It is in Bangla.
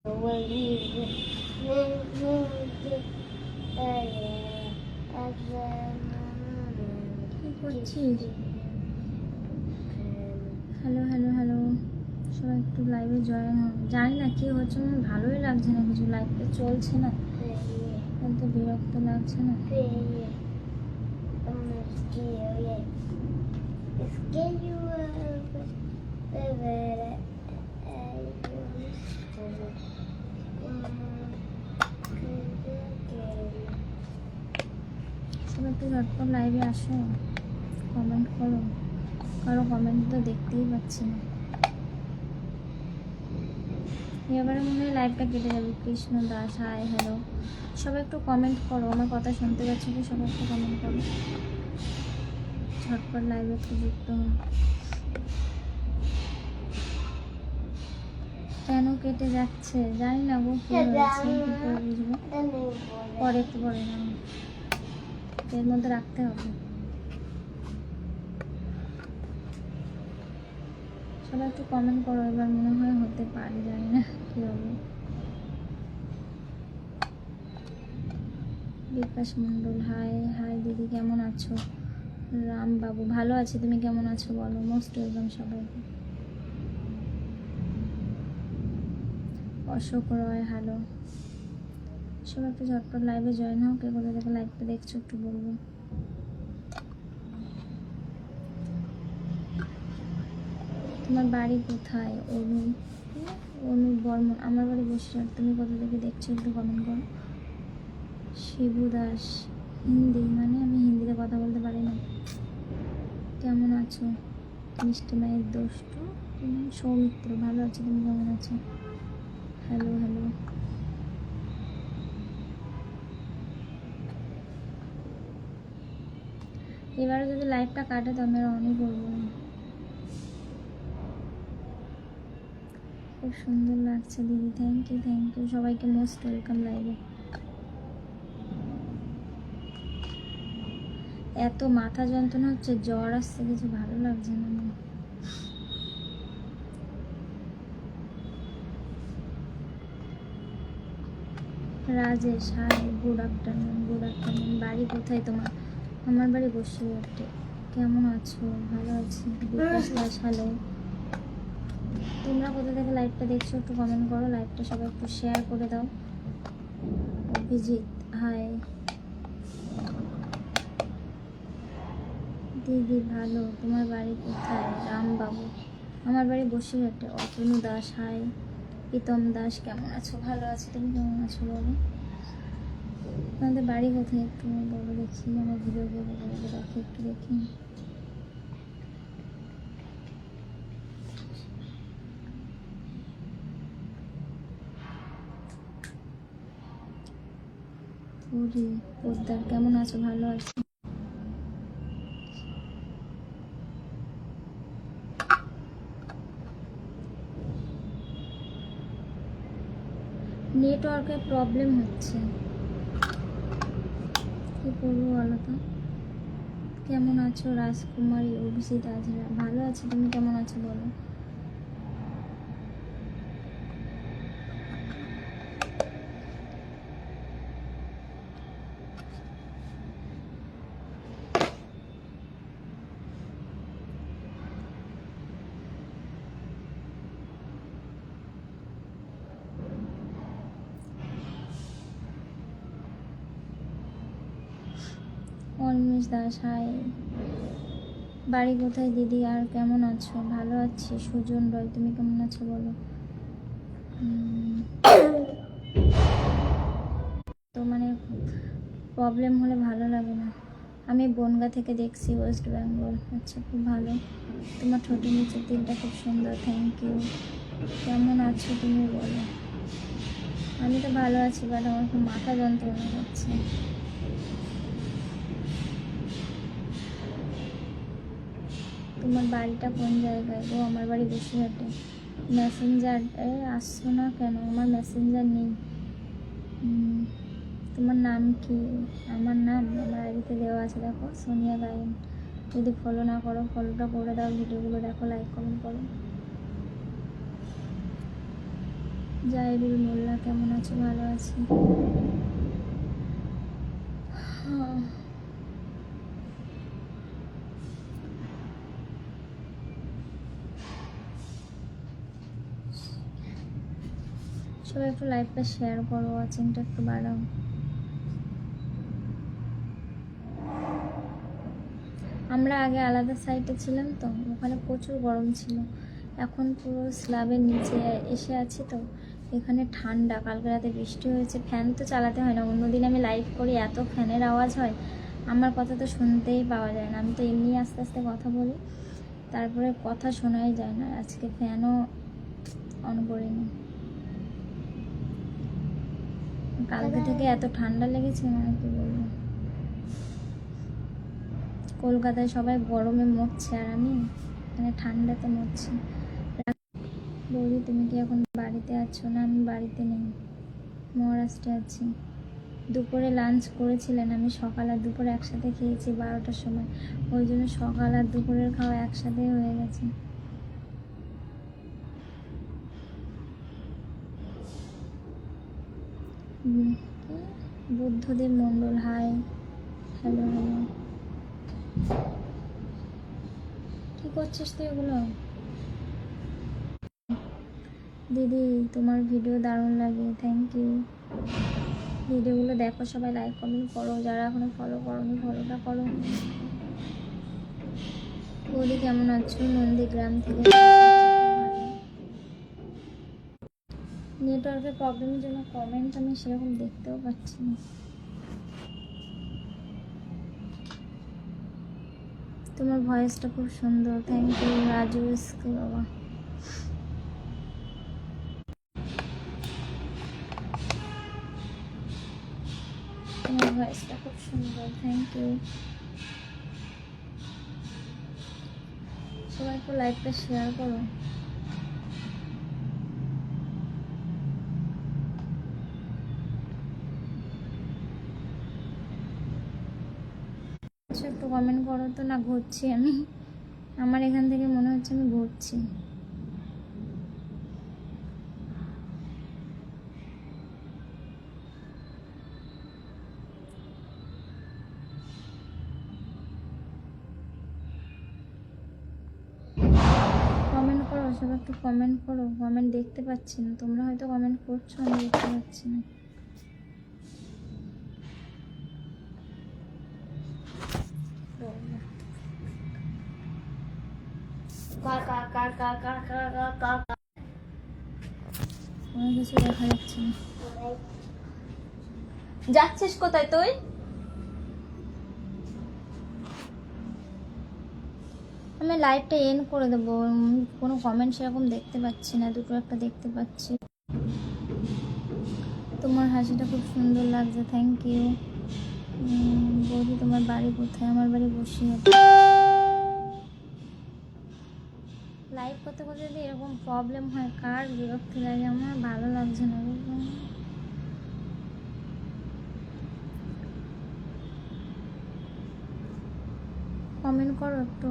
কি করছিস? হ্যালো হ্যালো হ্যালো, সবাই একটু লাইভে জয়েন হন। জানি না কি হচ্ছে, আমার ভালোই লাগছে না কিছু, লাইভটা চলছে না, কিন্তু বিরক্ত লাগছে না। সবাই একটু ঝটপট লাইভে আসো, কমেন্ট করো। কারো কমেন্ট তো দেখতেই পাচ্ছি না। এবারে মনে হয় লাইভটা কেটে যাবে। কৃষ্ণ দাস, হাই হ্যালো, সবাই একটু কমেন্ট করো। আমার কথা শুনতে পাচ্ছি কি? সবাই একটু কমেন্ট করো, ঝটপট লাইভে একটু যুক্ত হন। কেন কেটে যাচ্ছে জানি না গো, কি হয়েছে কি করে বুঝবো? পরে একটু পরে না, এর মধ্যে রাখতে হবে। সবাই একটু কমেন্ট করো, এবার মনে হয় হতে পারে, জানি না কি হবে। বিকাশ মণ্ডল, হাই হাই দিদি, কেমন আছো? রাম বাবু, ভালো আছি, তুমি কেমন আছো বলো? মোস্ট ওয়েলকাম সবাইকে। অশোক রয়, হ্যালো। সবাই একটু ঝটপট লাইভে জয়েন হও। কে কোথা থেকে লাইভটা দেখছো একটু বলবো। তোমার বাড়ি কোথায়? অনু বর্মন, আমার বাড়ি বসিরহাট। তুমি কোথা থেকে দেখছো একটু কমেন্ট করো। শিবু দাস, হিন্দি, মানে আমি হিন্দিতে কথা বলতে পারি না। কেমন আছো? মিষ্টি মায়ের দুষ্টু, তুমি সৌমিত্র, ভালো আছো, তুমি কেমন আছো? Hello hello. এবারে যদি লাইভটা কাটে তো আমি অনই করবো। খুব সুন্দর লাগছে দিদি, থ্যাংক ইউ থ্যাংক ইউ, সবাইকে মোস্ট ওয়েলকাম লাইভে। এত মাথা যন্ত্রণা হচ্ছে, জ্বর আসছে, কিছু ভালো লাগছে না আমার। Rajesh, hi, good afternoon good afternoon. বাড়ি কোথায় তোমার? আমার বাড়ি বসিরহাটে। কেমন আছো? ভালো আছি। বিকাশ দাস, হ্যালো। তোমরা কোথা থেকে লাইভটা দেখছো একটু কমেন্ট করো। লাইভটা সবাই একটু শেয়ার করে দাও। অভিজিৎ, হাই দিদি, ভালো। তোমার বাড়ি কোথায়? রামবাবু, আমার বাড়ি বসিরহাটে। অতনু দাস, হাই। প্রীতম দাস, কেমন আছো? ভালো আছি, তুমি কেমন আছো বলো? তোমাদের বাড়ি কোথায় একটু বলো দেখি, আমার ভিডিওগুলো দেখি একটু দেখি। পুরী পোদ্দার, কেমন আছো? ভালো আছি। নেটওয়ার্কের প্রবলেম হচ্ছে, কি করবো বলো তো? কেমন আছো? রাজকুমারী, অভিজিৎ আজরা, ভালো আছি, তুমি কেমন আছো বলো? অনিমেষ দাস, হাই। বাড়ি কোথায় দিদি, আর কেমন আছো? ভালো আছি। সুজন রয়, তুমি কেমন আছো বলো? তো মানে প্রবলেম হলে ভালো লাগে না। আমি বনগা থেকে দেখছি, ওয়েস্ট বেঙ্গল। আচ্ছা, খুব ভালো। তোমার ঠোঁটের নিচের তিলটা খুব সুন্দর, থ্যাংক ইউ। কেমন আছো তুমি বলো? আমি তো ভালো আছি, বাট আমার খুব মাথা যন্ত্রণা করছে। তোমার বাড়িটা কোন জায়গায়? ও, আমার বাড়ি বসিরহাটে। মেসেঞ্জার আসছো না কেন? আমার মেসেঞ্জার নেই। তোমার নাম কি? আমার নাম আমার আইডিতে দেওয়া আছে, দেখো, সোনিয়া গায়েন। যদি ফলো না করো, ফলোটা করে দাও, ভিডিওগুলো দেখো, লাইক কমেন্ট করো। জাহিরুল মোল্লা, কেমন আছো? ভালো আছি। সবাই একটু লাইভটা শেয়ার করো, ওয়াচিংটা একটু বাড়াও। আমরা আগে আলাদা সাইটে ছিলাম তো, ওখানে প্রচুর গরম ছিল। এখন পুরো স্ল্যাবের নিচে এসে আছি তো, এখানে ঠান্ডা। কালকে রাতে বৃষ্টি হয়েছে, ফ্যান তো চালাতে হয় না। অন্যদিন আমি লাইভ করি, এত ফ্যানের আওয়াজ হয়, আমার কথা তো শুনতেই পাওয়া যায় না। আমি তো এমনি আস্তে আস্তে কথা বলি, তারপরে কথা শোনাই যায় না। আজকে ফ্যানও অন করিনি। কালকে থেকে এত ঠান্ডা লেগেছে, মানে কি বলবো। কলকাতায় সবাই গরমে মরছে, আর আমি এখানে ঠান্ডাতে মরছি। বৌদি, তুমি কি এখন বাড়িতে আছো? না, আমি বাড়িতে নেই, মহারাষ্ট্রে আছি। দুপুরে লাঞ্চ করেছিলেন? আমি সকাল আর দুপুরে একসাথে খেয়েছি 12টার সময়, ওই জন্য সকাল আর দুপুরের খাওয়া একসাথে হয়ে গেছে। বুদ্ধদেব মণ্ডল, হাই, হ্যালো হ্যালো। কি করছিস তুই এগুলো? দিদি, তোমার ভিডিও দারুণ লাগে, থ্যাংক ইউ। ভিডিওগুলো দেখো, সবাই লাইক কমেন্ট করো, যারা এখনো ফলো করোনি ফলোটা করো। বৌদি কেমন আছো? নন্দীগ্রাম থেকে। নেটওয়ার্কের প্রবলেমের জন্য কমেন্ট আমি সেরকম দেখতেও পাচ্ছি না। তোমার ভয়েসটা খুব সুন্দর, থ্যাংক ইউ রাজু ইসকে বাবা। তোমার ভয়েসটা খুব সুন্দর, থ্যাংক ইউ। সবাই একটু লাইভটা শেয়ার করো। একটু কমেন্ট করো তো। না, ঘুরছি আমি, আমার এখান থেকে মনে হচ্ছে আমি ঘুরছি। কমেন্ট করো, সবাই একটু কমেন্ট করো। কমেন্ট দেখতে পাচ্ছি না, তোমরা হয়তো কমেন্ট করছো, আমি দেখতে পাচ্ছি না। কোনো কিছু দেখা যাচ্ছে না। যাচ্ছিস কোথায় তুই? আমি লাইভটা এন্ড করে দেবো। কোনো কমেন্ট সেরকম দেখতে পাচ্ছি না, দুটো একটা দেখতে পাচ্ছি। তোমার হাসিটা খুব সুন্দর লাগছে, থ্যাংক ইউ। বৌদি, তোমার বাড়ি কোথায়? আমার বাড়ি বসিরহাট। লাইভ করতে করতে যদি এরকম প্রবলেম হয়, কার বিরক্তি লাগে? আমার ভালো লাগছে না। কমেন্ট করো একটু।